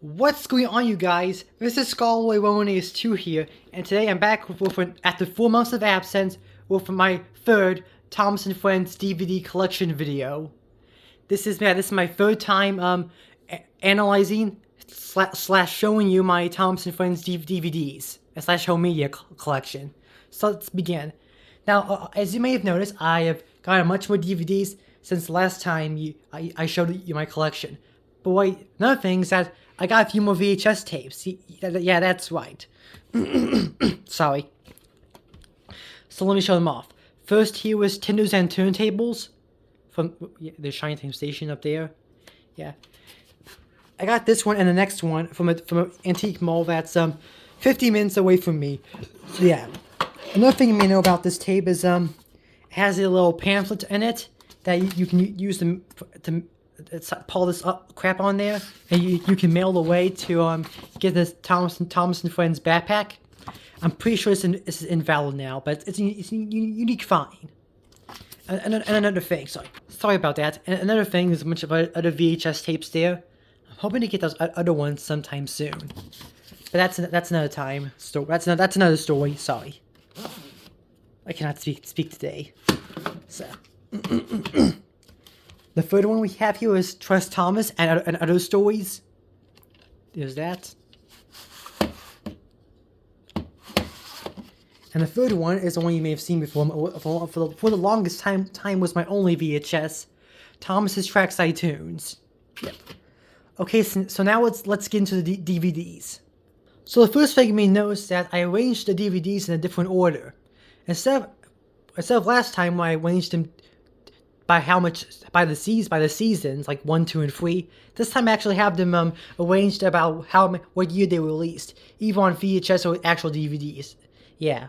What's going on, you guys? This is Scholarly Romanes 2 here, and today I'm back after 4 months of absence with my third Thomas and Friends DVD collection video. This is my third time analyzing slash showing you my Thomas and Friends DVDs slash home media collection. So let's begin. Now, as you may have noticed, I have gotten much more DVDs since the last time I showed you my collection. But wait, another thing is that I got a few more VHS tapes. Yeah, that's right. Sorry. So let me show them off. First, here was Tinders and Turntables from the Shiny Time Station up there. Yeah. I got this one and the next one from an antique mall that's 50 minutes away from me. So yeah. Another thing you may know about this tape is it has a little pamphlet in it that you can use to pull this crap on there, and you can mail away to get this Thomas and Friends backpack. I'm pretty sure it's invalid now, but it's a unique find. And another thing, sorry about that. And another thing, there's a bunch of other VHS tapes there. I'm hoping to get those other ones sometime soon, but that's another time. That's another story. Sorry, I cannot speak today. So. The third one we have here is Trust Thomas and Other Stories. There's that. And the third one is the one you may have seen before. For the longest time was my only VHS. Thomas's Trackside Tunes. Yep. Okay, so now let's get into the DVDs. So the first thing you may notice is that I arranged the DVDs in a different order. Instead of last time when I arranged them by the seasons, like 1, 2, and 3. This time I actually have them arranged about what year they were released, either on VHS or actual DVDs. Yeah.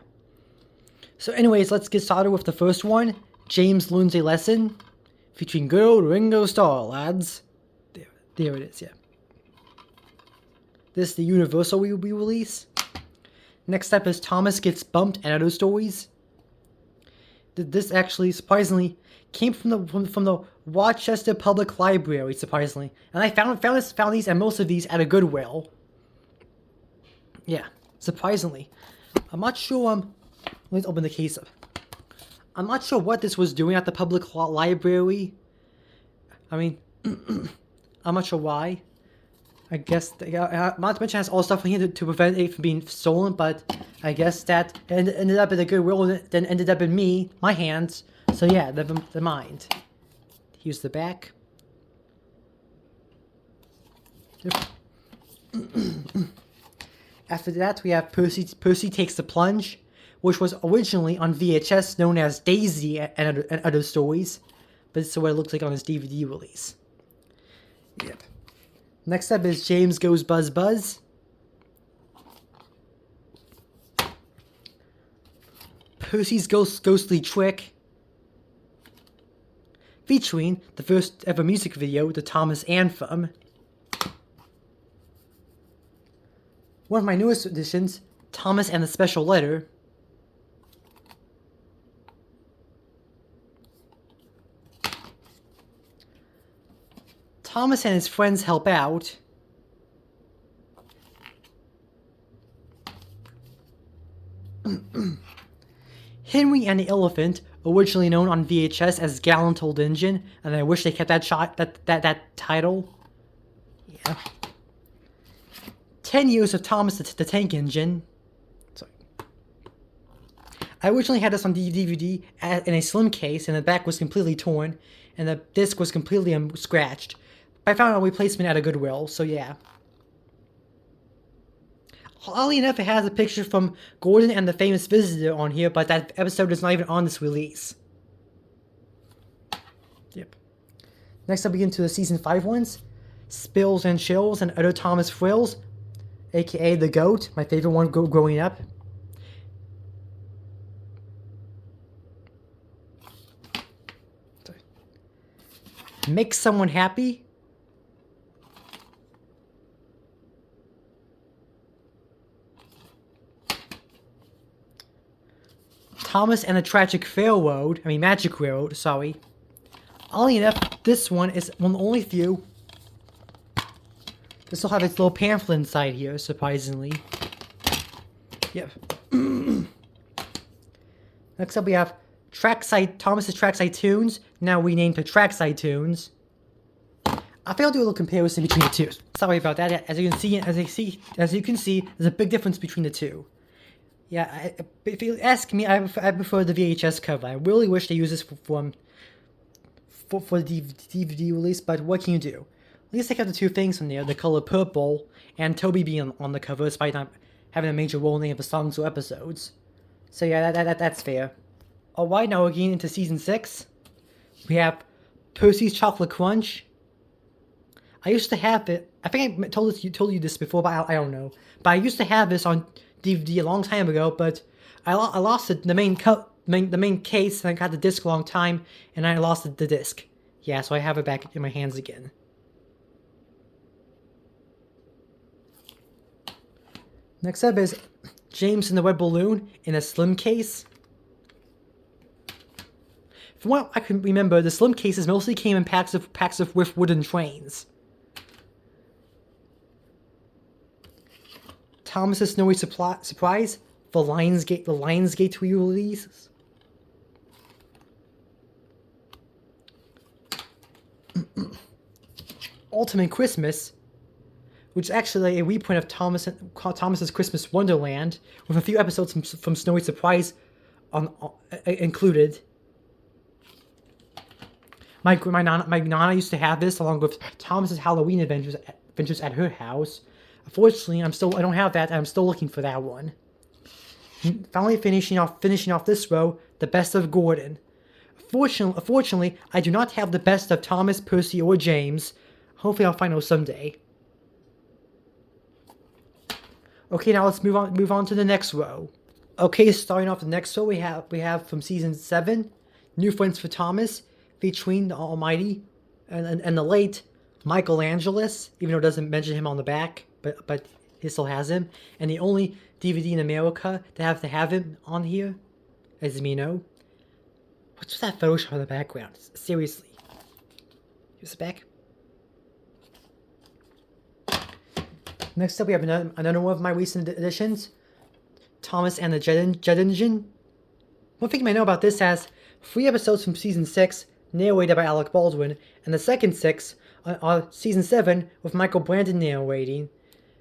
So anyways, let's get started with the first one, James Learns a Lesson, featuring good old Ringo Starr, lads. There it is, yeah. This is the Universal re-release. Next up is Thomas Gets Bumped and Other Stories. This actually, surprisingly, came from the Rochester Public Library, surprisingly, and I found these and most of these at a Goodwill. Yeah, surprisingly, I'm not sure. Let me open the case up. I'm not sure what this was doing at the public library. I mean, I'm not sure why. I guess not to mention it has all stuff in here to prevent it from being stolen, but I guess that ended up in the Goodwill, then ended up in my hands. So yeah, the mind. Here's the back. After that, we have Percy Takes the Plunge, which was originally on VHS known as Daisy and Other Stories, but this is what it looks like on his DVD release. Yep. Next up is James Goes Buzz Buzz. Percy's Ghostly Trick, featuring the first ever music video, the Thomas Anthem. One of my newest additions, Thomas and the Special Letter. Thomas and his friends help out. Henry and the Elephant, originally known on VHS as Gallant Old Engine, and I wish they kept that title. Yeah. 10 Years of Thomas the Tank Engine. Sorry. I originally had this on DVD in a slim case, and the back was completely torn, and the disc was completely scratched. I found a replacement at a Goodwill, so yeah. Oddly enough, it has a picture from Gordon and the Famous Visitor on here, but that episode is not even on this release. Yep. Next up, we get into the Season 5 ones. Spills and Chills and Other Thomas Frills, aka The Goat, my favorite one growing up. Sorry. Make Someone Happy. Thomas and the Magic Railroad, sorry. Oddly enough, this one is one of the only few This will have its little pamphlet inside here, surprisingly. Yep. Next up we have Thomas's Trackside Tunes, now renamed to Trackside Tunes. I failed to do a little comparison between the two. Sorry about that. As you can see, there's a big difference between the two. Yeah, if you ask me, I prefer the VHS cover. I really wish they used this for the DVD release, but what can you do? At least they have the two things from there, the color purple, and Toby being on the cover, despite not having a major role in any of the songs or episodes. So yeah, that's fair. Alright, now we're getting into Season 6. We have Percy's Chocolate Crunch. I used to have it. I think I told you this before, but I don't know. But I used to have this on DVD a long time ago, but I lost the main case, and I got the disc a long time, and I lost the disc. Yeah, so I have it back in my hands again. Next up is James and the Red Balloon in a slim case. From what I can remember, the slim cases mostly came in packs with wooden trains. Thomas's Snowy Surprise, the Lionsgate re-release. Ultimate Christmas, which is actually a reprint of Thomas's Christmas Wonderland, with a few episodes from Snowy Surprise included. My nana used to have this along with Thomas's Halloween adventures at her house. Unfortunately, I don't have that, and I'm still looking for that one. Finally finishing off this row, the Best of Gordon. Unfortunately, I do not have the best of Thomas, Percy, or James. Hopefully I'll find those someday. Okay, now let's move on to the next row. Okay, starting off the next row, we have from Season 7, New Friends for Thomas, featuring the almighty and the late Michael Angelis, even though it doesn't mention him on the back, but he still has him. And the only DVD in America to have him on here, as you know. What's that Photoshop in the background? Seriously. Here's the back. Next up, we have another one of my recent additions, Thomas and the Jet Engine. One thing you might know about this has 3 episodes from Season 6, narrated by Alec Baldwin, and the second 6 are Season 7 with Michael Brandon narrating.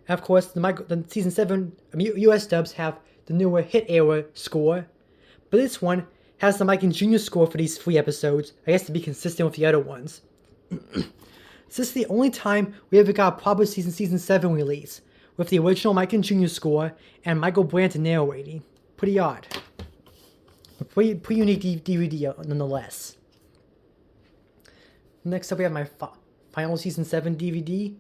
And of course, the Season 7 US dubs have the newer Hit Era score, but this one has the Mike and Jr. score for these 3 episodes, I guess to be consistent with the other ones. This is the only time we ever got a proper Season 7 release, with the original Mike and Jr. score and Michael Brandon narrating. Pretty odd. But pretty unique DVD nonetheless. Next up we have my final Season 7 DVD.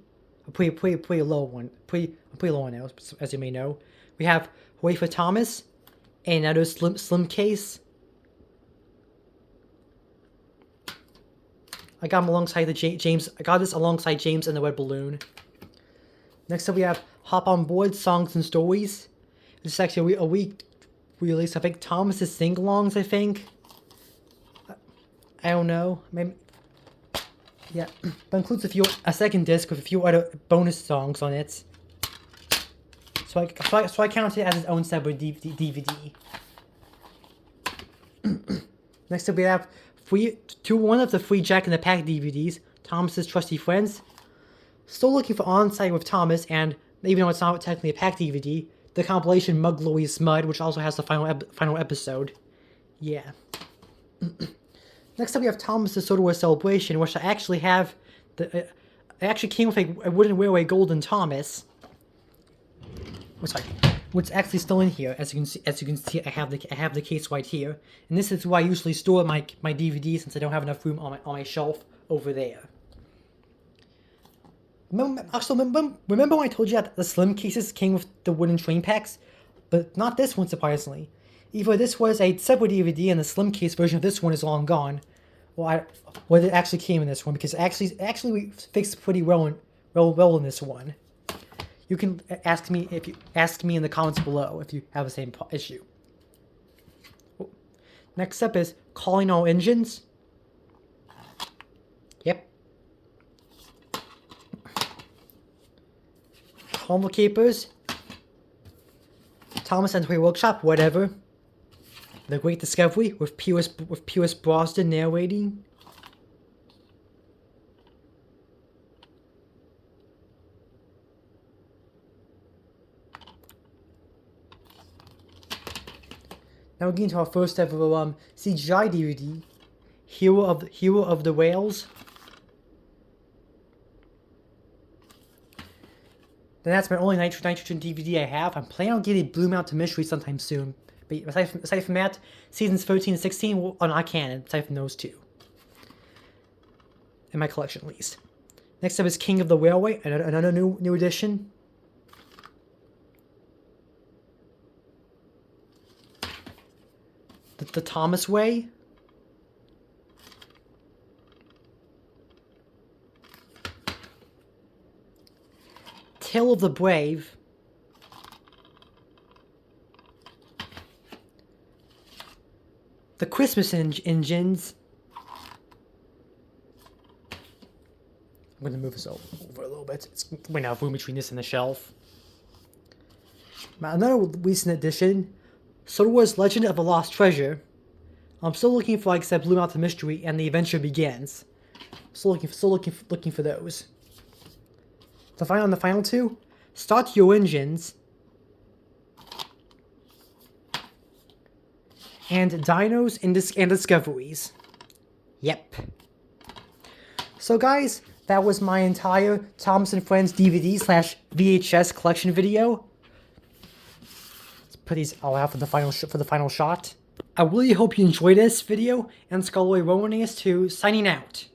A pretty low one. Pretty low one now, as you may know. We have Hooray for Thomas, and another slim case. I got him alongside James. I got this alongside James and the Red Balloon. Next up we have Hop on Board Songs and Stories. This is actually a week release. I think Thomas's sing-alongs. I think. I don't know. Maybe. Yeah, but includes a second disc with a few other bonus songs on it. So I count it as its own separate DVD. Next up we have one of the 3 Jack in the Pack DVDs, Thomas's Trusty Friends. Still looking for On-Site with Thomas, and even though it's not technically a pack DVD, the compilation Mug Louie's Mud, which also has the final episode. Yeah. Next up we have Thomas's Soda War Celebration, which I actually have. It actually came with a wooden railway Golden Thomas. Which actually still in here, as you can see, I have the case right here, and this is where I usually store my DVDs since I don't have enough room on my shelf over there. Remember when I told you that the slim cases came with the wooden train packs, but not this one surprisingly. Either this was a separate DVD and the slim case version of this one is long gone, or it actually came in this one, because actually we fixed pretty well in this one. You can ask me in the comments below if you have the same issue. Next up is Calling All Engines. Yep. Harmful Capers, Thomas and Toy Workshop, whatever. The Great Discovery with Pierce Brosnan narrating. Now we're getting to our first ever CGI DVD, Hero of the Whales. Then that's my only nitrogen DVD I have. I'm planning on getting Blue Mountain Mystery sometime soon. But aside from that, seasons 13 and 16 are not canon, aside from those two. In my collection, at least. Next up is King of the Railway, another new edition. The Thomas Way. Tale of the Brave. The Christmas Engines. I'm going to move this over a little bit. It's way out of room between this and the shelf. Another recent addition, Star Wars Legend of the Lost Treasure. I'm still looking for, like I said, Blue Mountain Mystery and The Adventure Begins. Still looking for those. The final two, Start Your Engines and Dinos and Discoveries. Yep. So guys, that was my entire Thomas & Friends DVD/VHS collection video. Let's put these all out for the final shot. I really hope you enjoyed this video, and Scholarly Roman is 2 signing out.